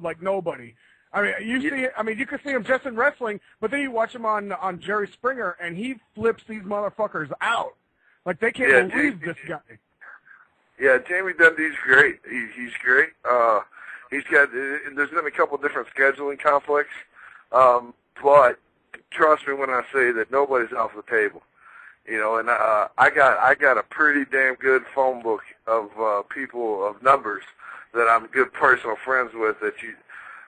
like nobody. I mean, you can see him just in wrestling, but then you watch him on Jerry Springer, and he flips these motherfuckers out. Like, they can't believe this guy. Yeah, Jamie Dundee's great. He's great. He's got, there's been a couple different scheduling conflicts, but trust me when I say that nobody's off the table. You know, and I got a pretty damn good phone book of people, of numbers that I'm good personal friends with that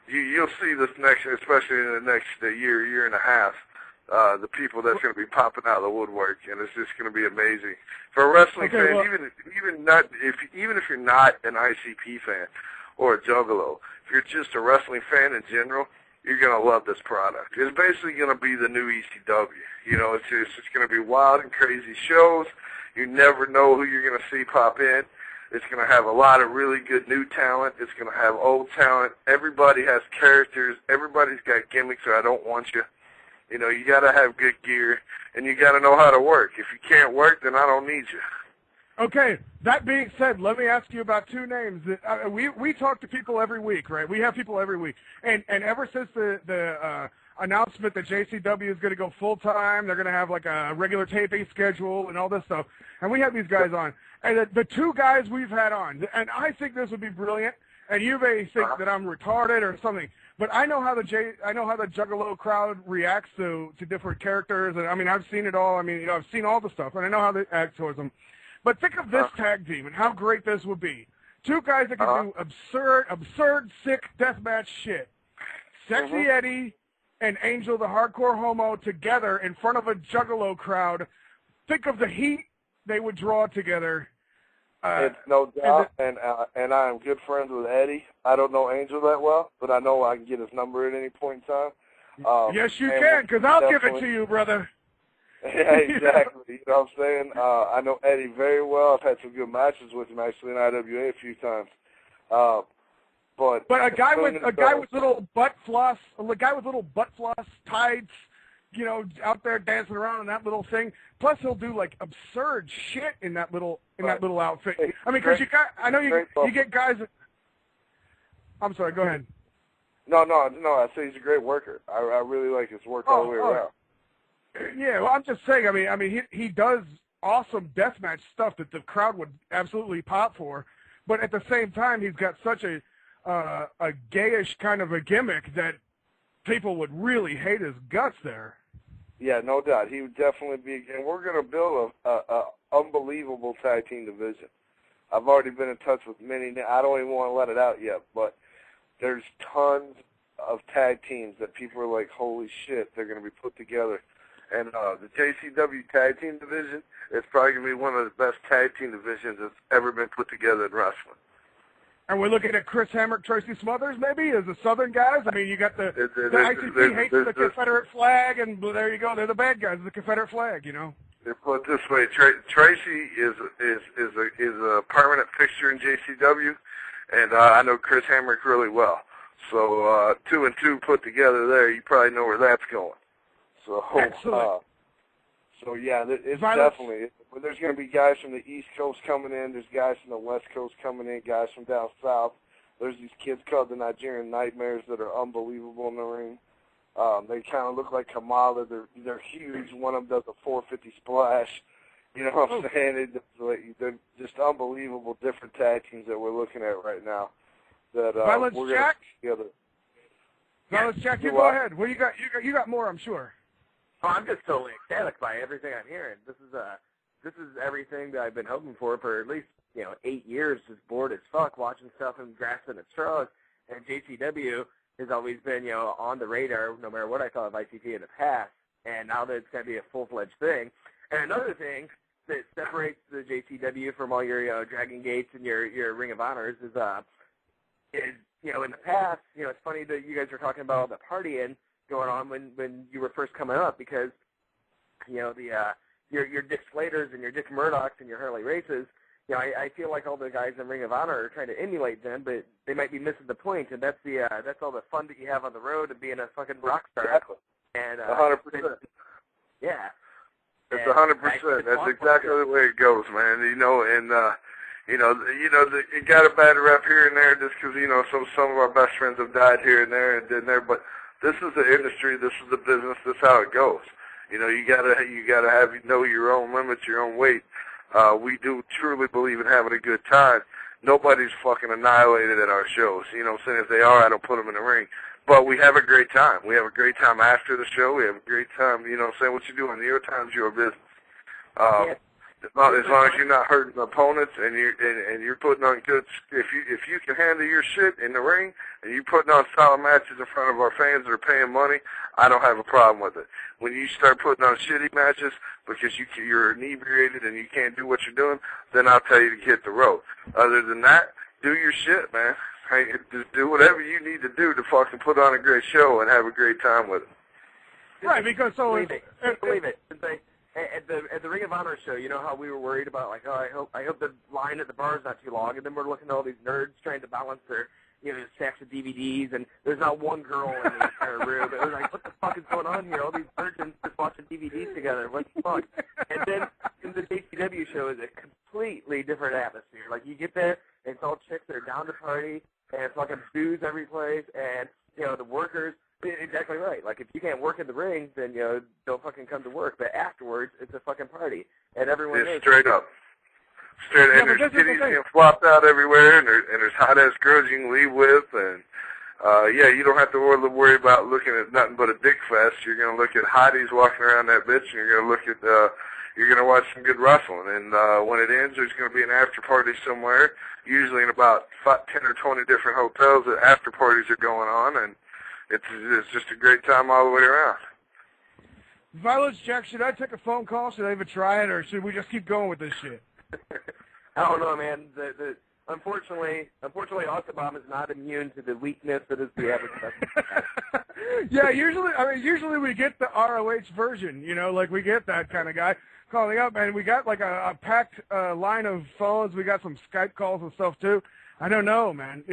you'll see this next, especially in the next year and a half, the people that's going to be popping out of the woodwork, and it's just going to be amazing. For a wrestling fan, even if you're not an ICP fan or a Juggalo, if you're just a wrestling fan in general, you're going to love this product. It's basically going to be the new ECW. You know, it's going to be wild and crazy shows. You never know who you're going to see pop in. It's going to have a lot of really good new talent. It's going to have old talent. Everybody has characters. Everybody's got gimmicks, or I don't want you. You know, you got to have good gear, and you got to know how to work. If you can't work, then I don't need you. Okay, that being said, let me ask you about two names. We talk to people every week, right? We have people every week. And ever since the announcement that JCW is going to go full-time, they're going to have like a regular taping schedule and all this stuff, and we have these guys on. And the two guys we've had on, and I think this would be brilliant, and you may think that I'm retarded or something, but I know how the Juggalo crowd reacts to different characters, and I mean, I've seen it all. I mean, you know, I've seen all the stuff, and I know how they act towards them. But think of this tag team and how great this would be. Two guys that can do absurd, sick deathmatch shit. Sexy Eddie and Angel the Hardcore Homo together in front of a Juggalo crowd. Think of the heat they would draw together. It's no doubt, and I am good friends with Eddie. I don't know Angel that well, but I know I can get his number at any point in time. Yes, you can, because I'll give it to you, brother. Yeah, exactly. You know what I'm saying? I know Eddie very well. I've had some good matches with him actually in IWA a few times. But a guy with little butt floss, tights, you know, out there dancing around in that little thing. Plus, he'll do like absurd shit in that little outfit. I mean, because you get guys. I'm sorry. Go ahead. No. I say he's a great worker. I really like his work all the way around. Yeah, well, I'm just saying. I mean, he does awesome deathmatch stuff that the crowd would absolutely pop for, but at the same time, he's got such a gayish kind of a gimmick that people would really hate his guts there. Yeah, no doubt. He would definitely be, and we're going to build a unbelievable tag team division. I've already been in touch with many. I don't even want to let it out yet, but there's tons of tag teams that people are like, holy shit, they're going to be put together. And the JCW tag team division is probably going to be one of the best tag team divisions that's ever been put together in wrestling. And we're looking at Chris Hamrick, Tracy Smothers, maybe, as the Southern guys. I mean, you got the ICP hates the Confederate flag, and there you go. They're the bad guys, the Confederate flag, you know. Put it this way, Tracy is a permanent fixture in JCW, and I know Chris Hamrick really well. So 2 and 2 put together there, you probably know where that's going. So, yeah, it's definitely. There's going to be guys from the East Coast coming in. There's guys from the West Coast coming in. Guys from down south. There's these kids called the Nigerian Nightmares that are unbelievable in the ring. They kind of look like Kamala. They're huge. One of them does a 450 splash. You know what I'm saying? They're just unbelievable different tag teams that we're looking at right now. That Violence we're Jack. Together. Violence Jack, you go ahead. Well, you got more, I'm sure. Oh, I'm just totally ecstatic by everything I'm hearing. This is everything that I've been hoping for at least 8 years. Just bored as fuck watching stuff and grasping at straws. And JCW has always been on the radar, no matter what I thought of ICP in the past. And now that it's going to be a full-fledged thing. And another thing that separates the JCW from all your Dragon Gates and your Ring of Honors is in the past, it's funny that you guys were talking about the partying going on when you were first coming up, because your Dick Slaters and your Dick Murdochs and your Harley Races, I feel like all the guys in Ring of Honor are trying to emulate them, but they might be missing the point, and that's all the fun that you have on the road and being a fucking rock star. Exactly. And 100%. Yeah. It's 100%. That's exactly the way it goes, man. And You got a bad rep here and there just because, some of our best friends have died here and there and there, but this is the industry, this is the business, this is how it goes. You gotta know your own limits, your own weight. We do truly believe in having a good time. Nobody's fucking annihilated at our shows. If they are, I don't put them in the ring. But we have a great time. We have a great time after the show. We have a great time, what you do on your time's your business. As long as you're not hurting opponents and you're putting on good, if you can handle your shit in the ring and you're putting on solid matches in front of our fans that are paying money, I don't have a problem with it. When you start putting on shitty matches because you're inebriated and you can't do what you're doing, then I'll tell you to hit the road. Other than that, do your shit, man. Hey, just do whatever you need to do to fucking put on a great show and have a great time with it. Right, because believe it. At the Ring of Honor show, you know how we were worried about, like, oh, I hope the line at the bar is not too long, and then we're looking at all these nerds trying to balance their, stacks of DVDs, and there's not one girl in the entire room. It was like, what the fuck is going on here? All these virgins just watching DVDs together. What the fuck? And then in the JCW show is a completely different atmosphere. Like, you get there, and it's all chicks that are down to party, and it's fucking booze every place, and, the workers. Exactly right. Like, if you can't work in the ring, then, don't fucking come to work. But afterwards, it's a fucking party. And everyone knows. Straight up. And there's titties getting flopped out everywhere, and there's hot-ass girls you can leave with, and, you don't have to worry about looking at nothing but a dick fest. You're going to look at hotties walking around that bitch, and you're going to look at, you're going to watch some good wrestling. And when it ends, there's going to be an after party somewhere, usually in about 10 or 20 different hotels that after parties are going on, and it's just a great time all the way around. Violence Jack, should I take a phone call? Should I even try it, or should we just keep going with this shit? I don't know, man. Unfortunately, Octobomb is not immune to the weakness that is the average person. Yeah, usually we get the ROH version, like we get that kind of guy calling up, and we got like a packed line of phones. We got some Skype calls and stuff too. I don't know, man.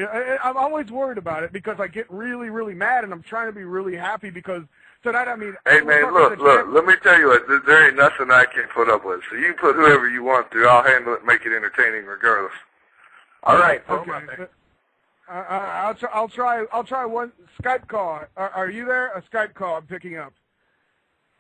I'm always worried about it because I get really, really mad, and I'm trying to be really happy because tonight, Hey, man, look, let me tell you what, there ain't nothing I can't put up with. So you can put whoever you want through. I'll handle it and make it entertaining regardless. All right. Okay. I'll try one Skype call. Are you there? A Skype call I'm picking up.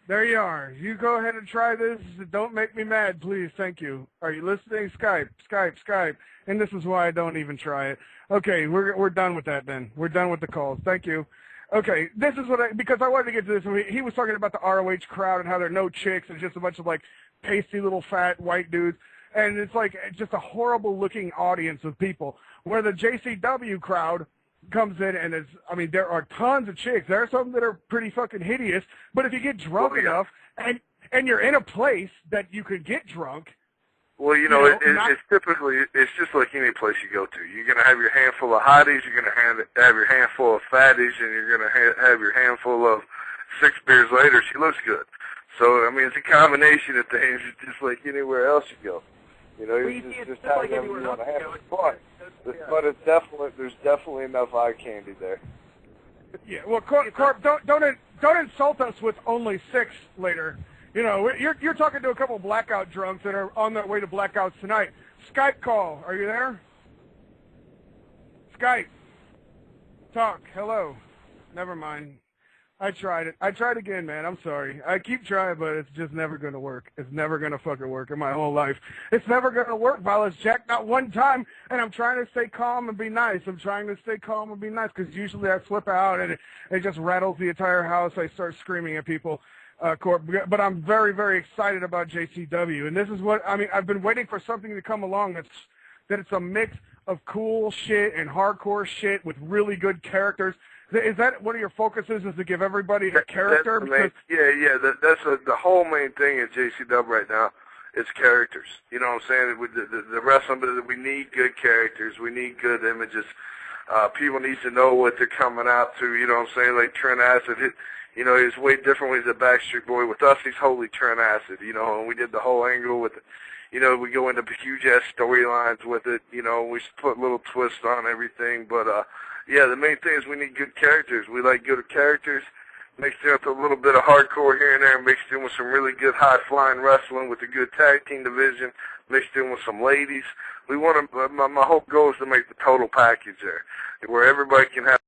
There you are. You go ahead and try this. Don't make me mad, please. Thank you. Are you listening? Skype. And this is why I don't even try it. Okay, we're done with that then. We're done with the calls. Thank you. Okay, this is because I wanted to get to this. He was talking about the ROH crowd and how there are no chicks. It's just a bunch of, like, pasty little fat white dudes. And it's, like, just a horrible-looking audience of people. Where the JCW crowd comes in and there are tons of chicks. There are some that are pretty fucking hideous. But if you get drunk enough and you're in a place that you could get drunk. Well, it's typically, it's just like any place you go to. You're going to have your handful of hotties, you're going to have your handful of fatties, and you're going to have your handful of 6 beers later. She looks good. So, it's a combination of things. It's just like anywhere else you go. It's just how you want to have it. But there's definitely enough eye candy there. Yeah, well, Corp, don't insult us with only 6 later. You're talking to a couple of blackout drunks that are on their way to blackouts tonight. Skype call. Are you there? Skype. Talk. Hello. Never mind. I tried it. I tried again, man. I'm sorry. I keep trying, but it's just never going to work. It's never going to fucking work in my whole life. It's never going to work, Violence Jack, not one time. And I'm trying to stay calm and be nice. Because usually I flip out and it just rattles the entire house. I start screaming at people. But I'm very, very excited about JCW. And this is what, I've been waiting for something to come along that it's a mix of cool shit and hardcore shit with really good characters. Is that one of your focuses, is to give everybody a character? That's the whole main thing at JCW right now. It's characters. You know what I'm saying? The wrestling, we need good characters. We need good images. People need to know what they're coming out to. You know what I'm saying? Like Trent Acid, he's way different when he's a Backstreet Boy. With us, he's wholly Trent Acid. And we did the whole angle with it. We go into huge-ass storylines with it. We put little twists on everything. But, the main thing is we need good characters. We like good characters, mixed in with a little bit of hardcore here and there, mixed in with some really good high-flying wrestling with a good tag team division, mixed in with some ladies. We want to. My whole goal is to make the total package there, where everybody can have